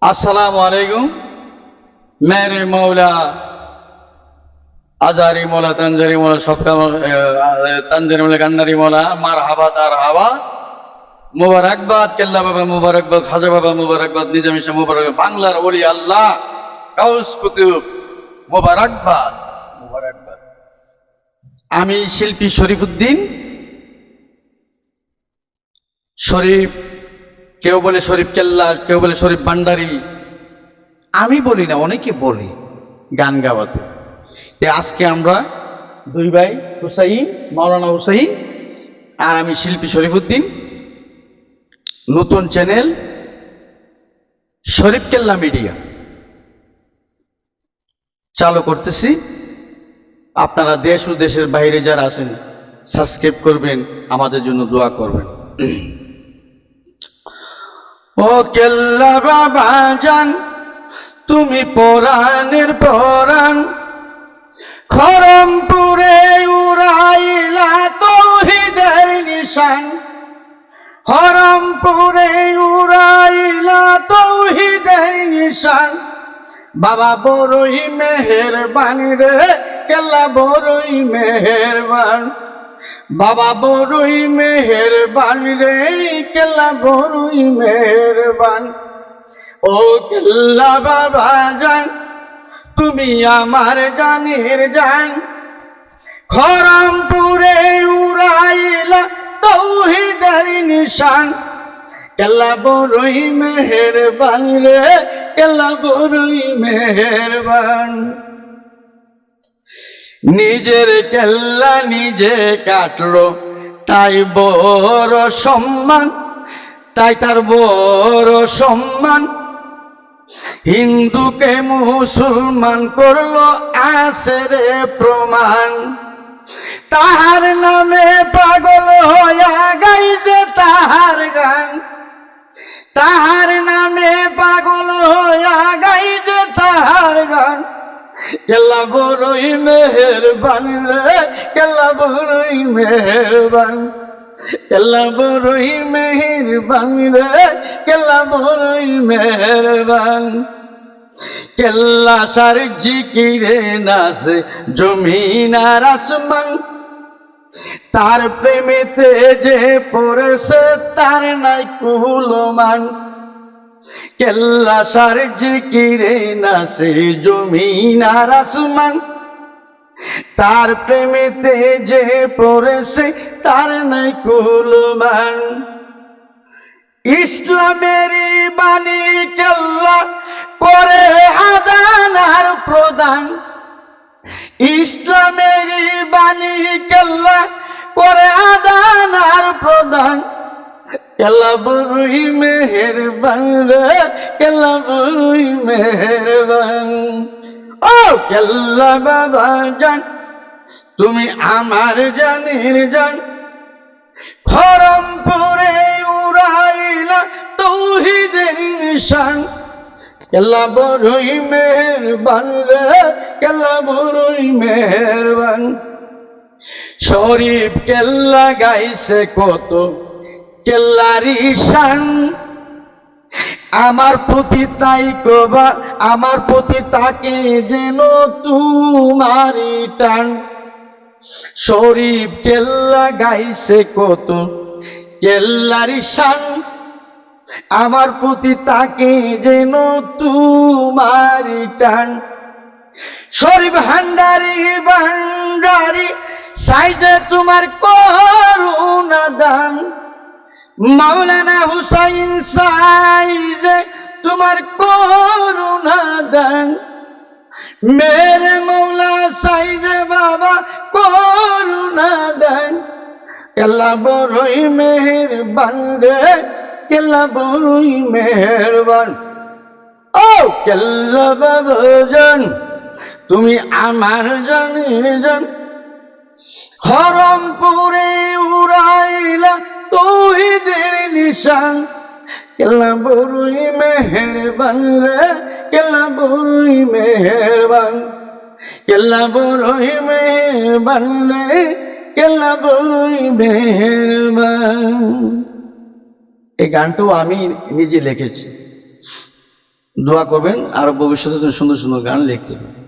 अस्सलाम वालेकुम। मेरे मौला आजारी मौला तंजरी मौला सबका तंजरी मौला गन्नारी मौला मारहाबा तारहाबा मुबारकबाद केल्ला बाबा मुबारकबाद खाजा बाबा मुबारकबाद निजामी শাহ মুবারকবাদ বাংলার ওলি আল্লাহ গাউস কুতুব মুবারকবাদ মুবারকবাদ। আমি শিল্পী শরীফউদ্দিন শরীফ, কেউ বলে শরীফ কেল্লা, কেউ বলে শরীফ ভান্ডারী। আমি বলি না, অনেকে বলে গান গাওয়াতে। আজকে আমরা দুই ভাই হুসাইন, মাওলানা হুসাইন আর আমি শিল্পী শরীফউদ্দিন নতুন চ্যানেল শরীফ কেল্লা মিডিয়া চালু করতেছি। আপনারা দেশ ও দেশের বাইরে যারা আছেন সাবস্ক্রাইব করবেন, আমাদের জন্য দোয়া করবেন। ও কেল্লা বাবা জান, তুমি পরাণের পরাণ, খরমপুরে উড়াইলা তৌহিদের নিশান, খরমপুরে উড়াইলা তৌহিদের নিশান। বাবা বড়ই মেহেরবান রে, কেল্লা বড়ই মেহেরবান, বাবা বড়ই মেহেরবান রে, কেল্লা বড়ই মেহেরবান। ও কেল্লা বাবা জান, তুমি আমার জানের জান, খরমপুরে উড়াইলা তৌহিদের নিশান। কেল্লা বড়ই মেহেরবান রে, কেল্লা বড়ই মেহেরবান। নিজের কেল্লা নিজে কাটলো, তাই বড় সম্মান, তাই তার বড় সম্মান। হিন্দুকে মুসলমান করলো আছে রে প্রমাণ, তাহার নামে পাগল হইয়া গাইছে তাহার গান, তাহার নামে পাগল হইয়া গাইছে তাহার গান। কেল্লা বড়ই মেহেরবান রে, কেল্লা বড়ই মেহেরবান, কেল্লা বড়ই মেহেরবান রে, কেল্লা বড়ই মেহেরবান। কেল্লা সার জিকিরে নাচে জমিন আর আসমান, তার প্রেমেতে যে পড়েছে তার নাই কুলমান। কেল্লা সার জিকিরে নাচে জমিন আর আসমান, তার প্রেমেতে যে পড়েছে তার নাই কুলমান। ইসলামের বাণী কেল্লা করে আদান আর প্রদান, ইসলামের বাণী কেল্লা করে আদান আর প্রদান। কেল্লা বড়ই মেহেরবান রে, কেল্লা বড়ই মেহেরবান। ও কেল্লা বাবা জান, তুমি আমার জানের জান, খরমপুরে উড়াইলা তৌহিদের নিশান। কেল্লা বড়ই মেহেরবান রে, কেল্লা বড়ই মেহেরবান। শরীফ কেল্লা গাইছে কত কেল্লারি শান, আমার প্রতি তাই কবা, আমার প্রতি তাকে যেন তোমারি টান। শরীফ কেল্লা গাইছে কত কেল্লারি শান, আমার প্রতি তাকে যেন তোমারি টান। শরীফ ভান্ডারী ভান্ডারী সাইজে তোমার করুণা দান, মাওলানা হুসাইন সাইজে তোমার করুণা দান। মেরে মৌলা সাইজে বাবা করুণা দান। কেল্লা বড়ই মেহেরবান রে, কেল্লা বড়ই মেহেরবান। ও কেল্লা বাবা জান, তুমি আমার জানের জান, খরমপুরে উড়াইলা তৌহিদের নিশান। কেল্লা বড়ই মেহেরবান রে, কেল্লা বড়ই মেহেরবান, কেল্লা বড়ই মেহেরবান রে, কেল্লা বড়ই মেহেরবান। এই গানটাও আমি নিজে লিখেছি। দোয়া করবেন আর ভবিষ্যতে তুমি সুন্দর সুন্দর গান লিখতে পারবে।